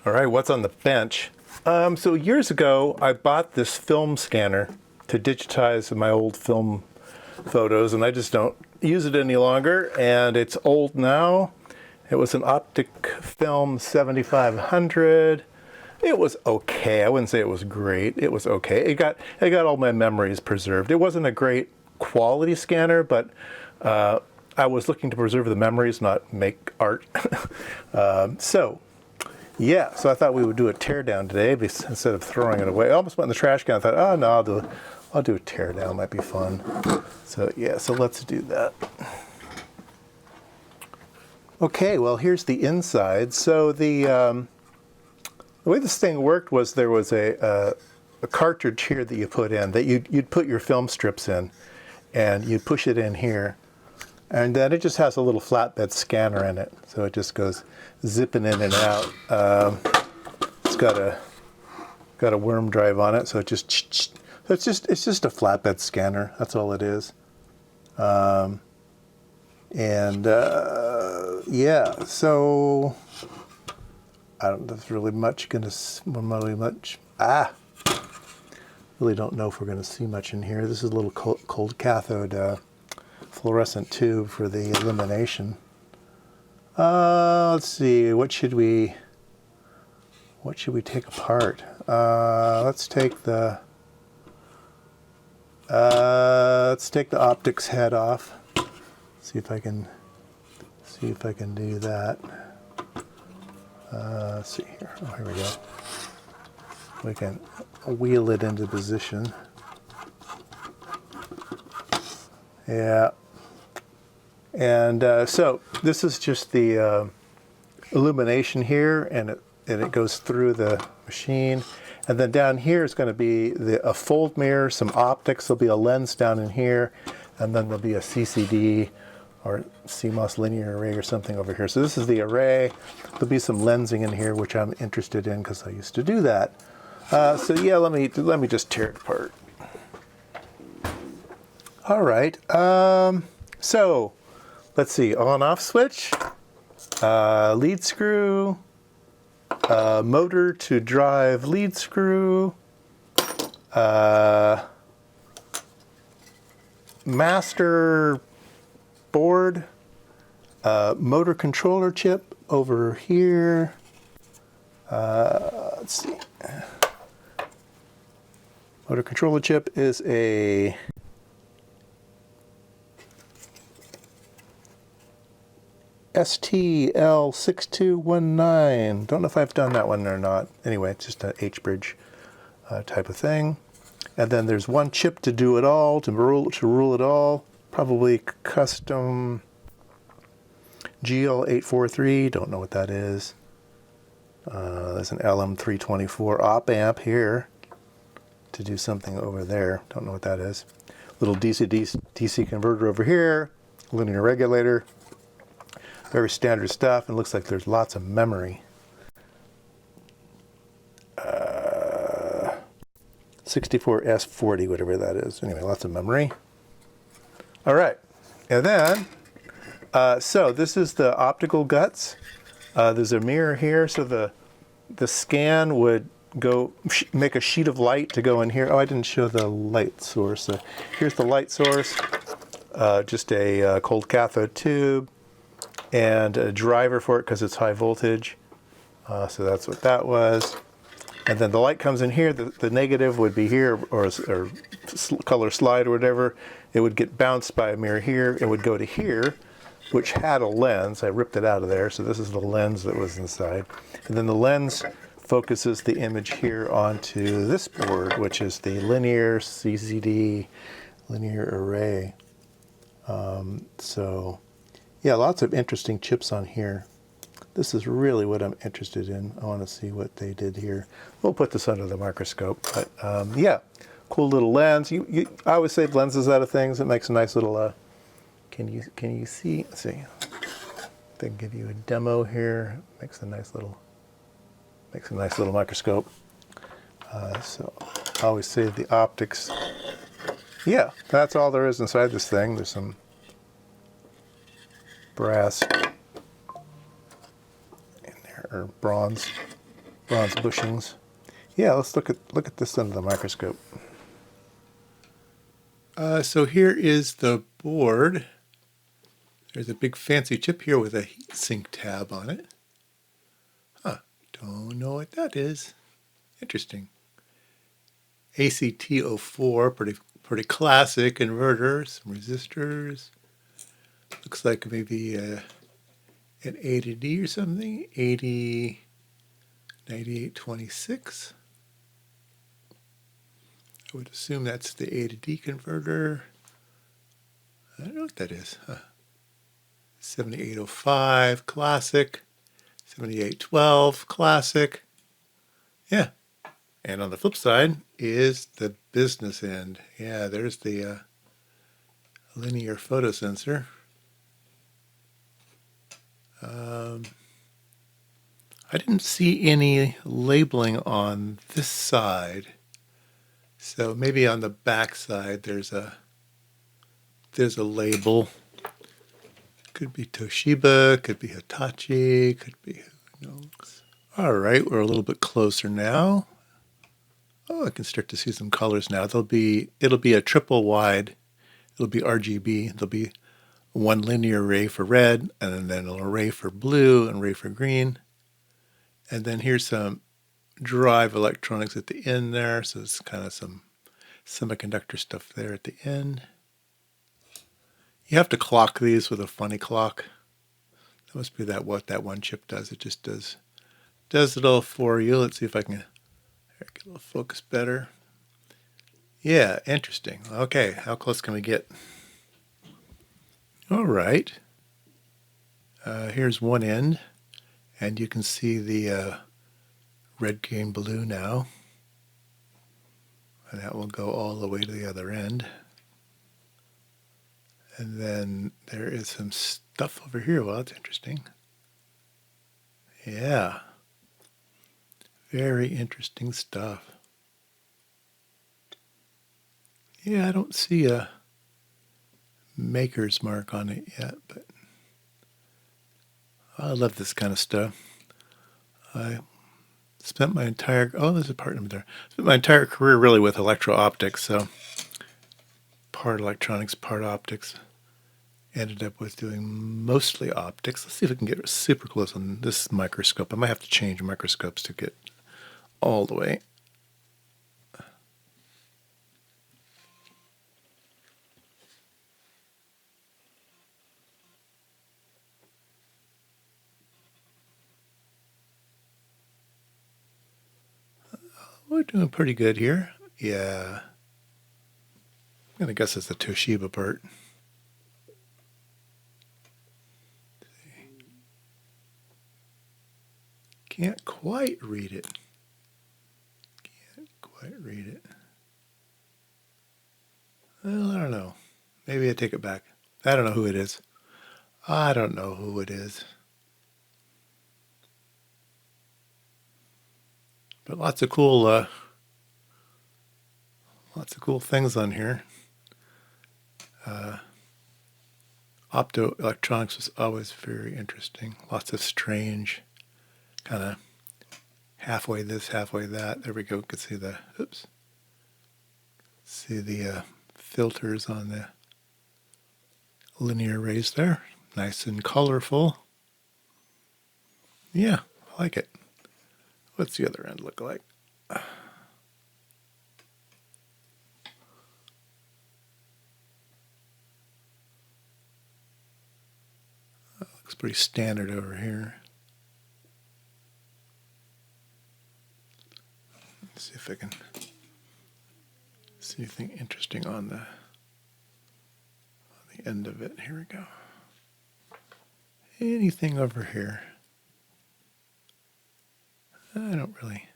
All right, what's on the bench? So years ago, I bought this film scanner to digitize my old film photos, and I just don't use it any longer, and it's old now. It was an Optic Film 7500. It was okay. I wouldn't say it was great. It was okay. It got all my memories preserved. It wasn't a great quality scanner, but I was looking to preserve the memories, not make art. So I thought we would do a teardown today instead of throwing it away. I almost went in the trash can. I thought, oh no, I'll do a teardown. Might be fun. So let's do that. Okay, well here's the inside. So the way this thing worked was there was a cartridge here that you put in that you'd put your film strips in, and you'd push it in here, and then it just has a little flatbed scanner in it, so it just goes zipping in and out. It's got a worm drive on it, so it's just a flatbed scanner. That's all it is. So I don't. There's really much really don't know if we're going to see much in here. This is a little cold cathode fluorescent tube for the illumination. Let's see. What should we take apart? Let's take the optics head off. See if I can do that. Let's see here. Oh, here we go. We can wheel it into position. Yeah. And so this is just the illumination here, and it goes through the machine. And then down here is going to be a fold mirror, some optics. There'll be a lens down in here, and then there'll be a CCD or CMOS linear array or something over here. So this is the array. There'll be some lensing in here, which I'm interested in because I used to do that. Let me just tear it apart. All right. So let's see. On/off switch, lead screw, motor to drive lead screw, master board, motor controller chip over here. Let's see. Motor controller chip is a STL6219. Don't know if I've done that one or not. Anyway, it's just an H-bridge type of thing. And then there's one chip to do it all, to rule it all. Probably custom GL843. Don't know what that is. There's an LM324 op amp here to do something over there. Don't know what that is. Little DC converter over here. Linear regulator. Very standard stuff, and looks like there's lots of memory. 64S40, whatever that is. Anyway, lots of memory. All right, and then, so this is the optical guts. There's a mirror here, so the scan would make a sheet of light to go in here. Oh, I didn't show the light source. So here's the light source, just a cold cathode tube, and a driver for it because it's high voltage. So that's what that was. And then the light comes in here. The negative would be here, or color slide or whatever. It would get bounced by a mirror here. It would go to here, which had a lens. I ripped it out of there. So this is the lens that was inside. And then the lens focuses the image here onto this board, which is the linear CCD linear array. So yeah, lots of interesting chips on here. This is really what I'm interested in. I want to see what they did here. We'll put this under the microscope. But yeah, cool little lens. I always save lenses out of things. It makes a nice little. Can you see? Let's see. They can give you a demo here. Makes a nice little microscope. So I always save the optics. Yeah, that's all there is inside this thing. There's some brass in there, or bronze bronze bushings. Yeah, let's look at this under the microscope. So here is the board. There's a big fancy chip here with a heatsink tab on it. Huh, don't know what that is. Interesting. ACT04, pretty classic inverter, some resistors. Looks like maybe an A to D or something. 80, 9826. I would assume that's the A to D converter. I don't know what that is. 7805 classic, 7812 classic. Yeah. And on the flip side is the business end. Yeah, there's the linear photosensor. I didn't see any labeling on this side. So maybe on the back side there's a label. Could be Toshiba, could be Hitachi, could be who knows. All right, we're a little bit closer now. Oh, I can start to see some colors now. It'll be a triple wide. It'll be RGB. There'll be one linear array for red, and then an array for blue, an array for green. And then here's some drive electronics at the end there. So it's kind of some semiconductor stuff there at the end. You have to clock these with a funny clock. That must be what that one chip does. It just does it all for you. Let's see if I can get a little focus better. Yeah, interesting. Okay, how close can we get? All right. Here's one end, and you can see the red, green, blue now. And that will go all the way to the other end. And then there is some stuff over here. Well, that's interesting. Yeah. Very interesting stuff. Yeah, I don't see a maker's mark on it yet, but I love this kind of stuff. I spent my entire, there's a part number there. Spent my entire career really with electro-optics, so part electronics, part optics. Ended up with doing mostly optics. Let's see if we can get super close on this microscope. I might have to change microscopes to get all the way. We're doing pretty good here. Yeah. I'm going to guess it's the Toshiba part. Can't quite read it. Well, I don't know. Maybe I take it back. I don't know who it is. But lots of cool things on here. Optoelectronics was always very interesting. Lots of strange kind of halfway this, halfway that. There we go. You can see the filters on the linear arrays there. Nice and colorful. Yeah, I like it. What's the other end look like? Looks pretty standard over here. Let's see if I can see anything interesting on the end of it. Here we go. Anything over here? I don't really.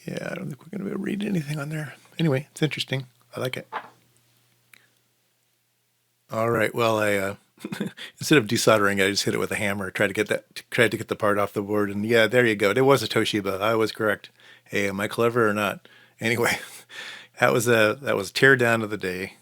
Yeah, I don't think we're going to be able to read anything on there. Anyway, it's interesting. I like it. All right. Well, I instead of desoldering, I just hit it with a hammer. Tried to get the part off the board, and yeah, there you go. It was a Toshiba. I was correct. Hey, am I clever or not? Anyway, that was Teardown of the day.